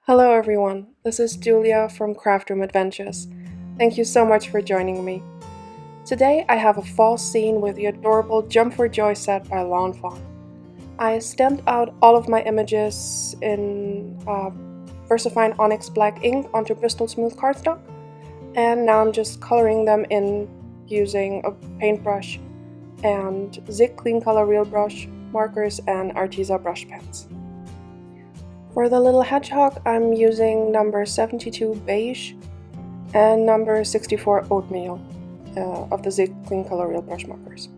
Hello everyone, this is Julia from Craft Room Adventures. Thank you so much for joining me. Today I have a fall scene with the adorable Jump for Joy set by Fawn. I stamped out all of my images in Versafine Onyx black ink onto Bristol smooth cardstock, and now I'm just coloring them in using a paintbrush and Zig Clean Color Real Brush markers and Arteza brush pens. For the little hedgehog, I'm using number 72 beige and number 64 oatmeal of the Zig Clean Color Real Brush markers.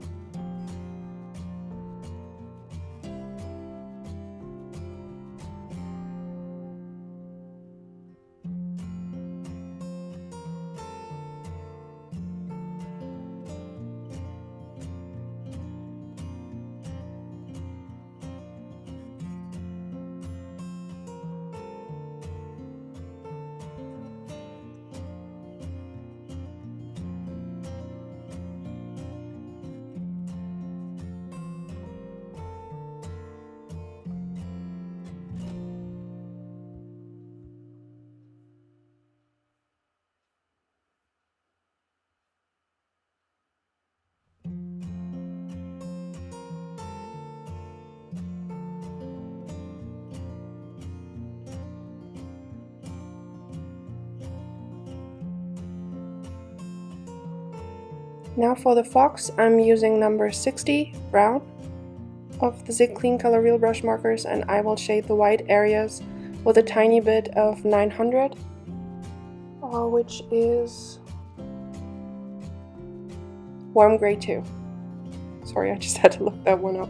Now for the fox, I'm using number 60 brown of the Zig Clean Color Real Brush markers, and I will shade the white areas with a tiny bit of 900, which is warm gray 2. Sorry, I just had to look that one up.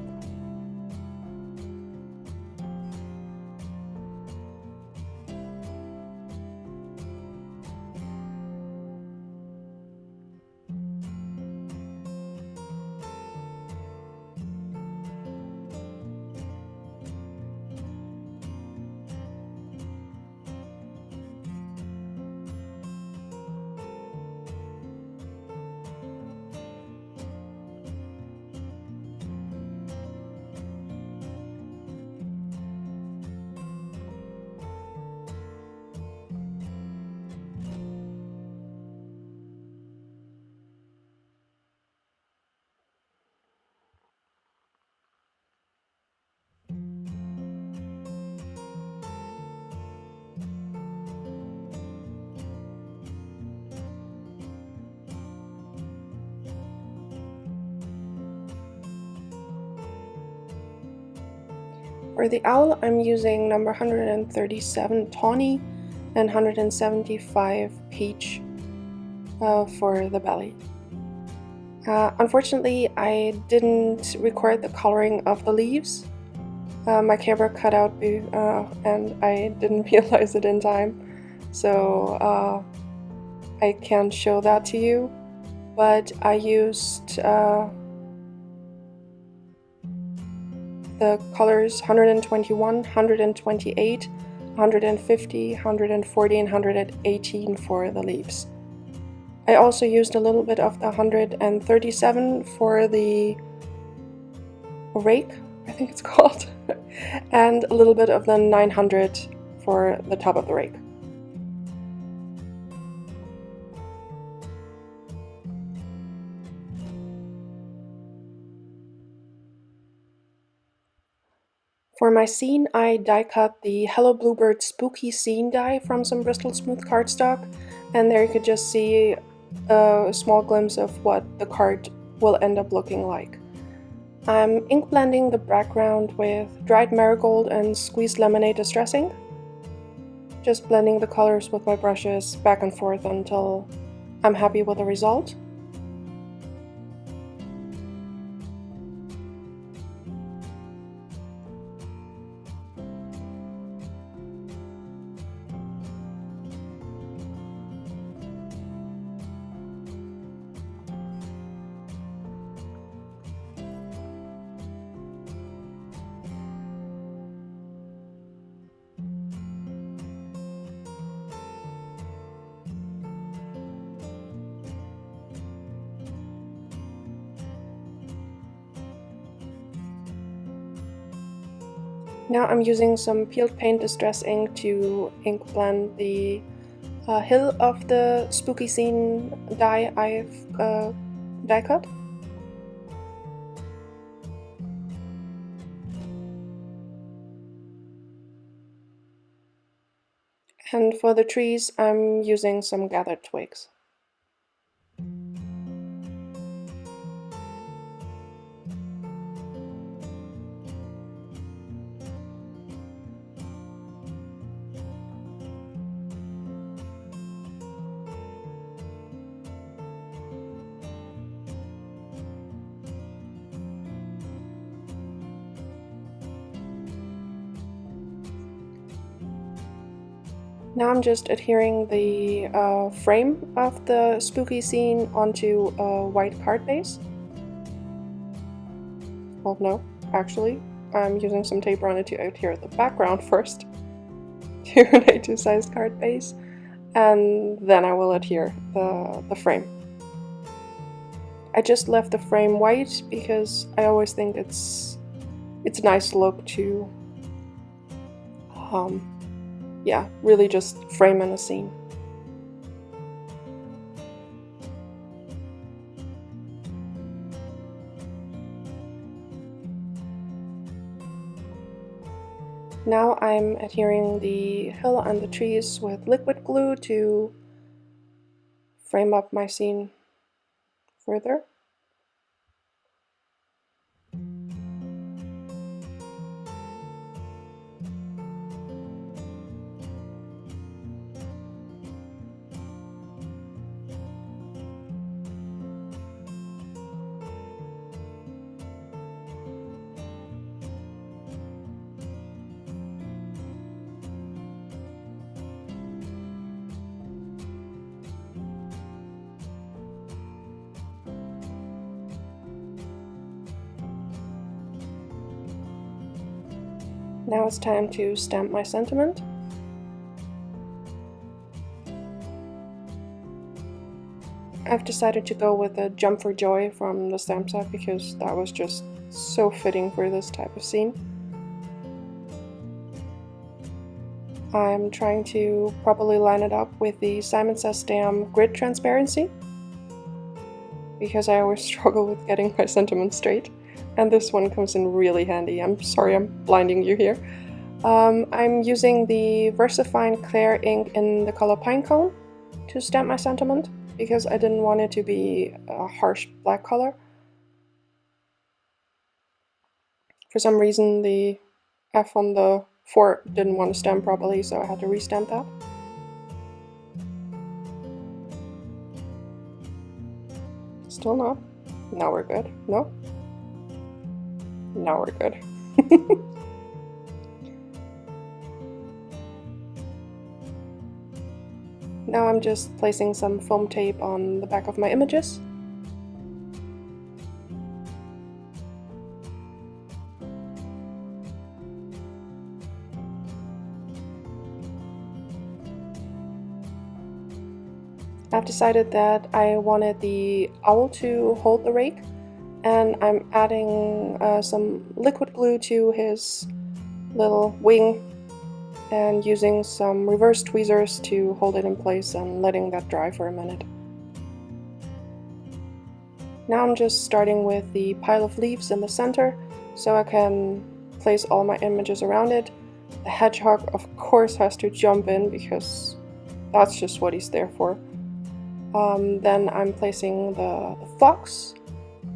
For the owl, I'm using number 137 tawny and 175 peach for the belly. Unfortunately, I didn't record the coloring of the leaves. My camera cut out and I didn't realize it in time, so I can't show that to you, but I used the colors 121, 128, 150, 140, and 118 for the leaves. I also used a little bit of the 137 for the rake, I think it's called, and a little bit of the 900 for the top of the rake. For my scene, I die cut the Hello Bluebird Spooky Scene die from some Bristol smooth cardstock, and there you could just see a small glimpse of what the card will end up looking like. I'm ink blending the background with dried marigold and squeezed lemonade distress ink, just blending the colors with my brushes back and forth until I'm happy with the result. Now I'm using some peeled paint distress ink to ink blend the hill of the spooky scene die I've die cut. And for the trees, I'm using some gathered twigs. Now I'm just adhering the frame of the spooky scene onto a white card base. Well, no, actually, I'm using some tape on it to adhere the background first to an A2 size card base, and then I will adhere the frame. I just left the frame white because I always think it's a nice look to yeah, really just frame in a scene. Now I'm adhering the hill and the trees with liquid glue to frame up my scene further. Now it's time to stamp my sentiment. I've decided to go with a Jump for Joy from the stamp set because that was just so fitting for this type of scene. I'm trying to properly line it up with the Simon Says Stamp grid transparency because I always struggle with getting my sentiment straight, and this one comes in really handy. I'm sorry I'm blinding you here. I'm using the Versafine Clair ink in the color Pinecone to stamp my sentiment because I didn't want it to be a harsh black color. For some reason the F on the fort didn't want to stamp properly, so I had to restamp that. Still not. Now we're good. No? Now we're good. Now I'm just placing some foam tape on the back of my images. I've decided that I wanted the owl to hold the rake, and I'm adding some liquid glue to his little wing and using some reverse tweezers to hold it in place and letting that dry for a minute. Now I'm just starting with the pile of leaves in the center so I can place all my images around it. The hedgehog of course has to jump in because that's just what he's there for. Then I'm placing the fox,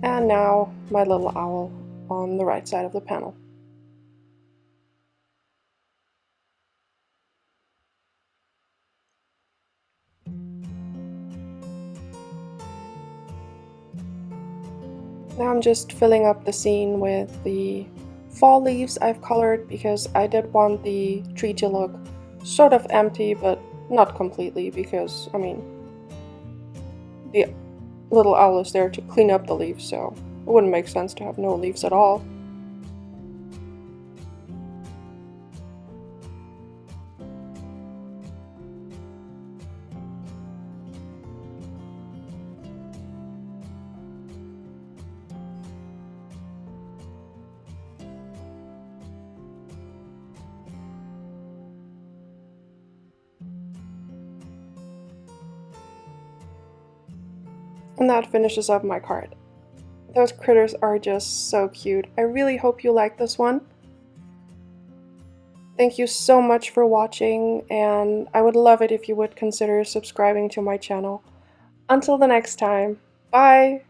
and now my little owl on the right side of the panel. Now I'm just filling up the scene with the fall leaves I've colored because I did want the tree to look sort of empty, but not completely, because, I mean, the little owl is there to clean up the leaves, so it wouldn't make sense to have no leaves at all. And that finishes up my card. Those critters are just so cute. I really hope you like this one. Thank you so much for watching, and I would love it if you would consider subscribing to my channel. Until the next time, bye!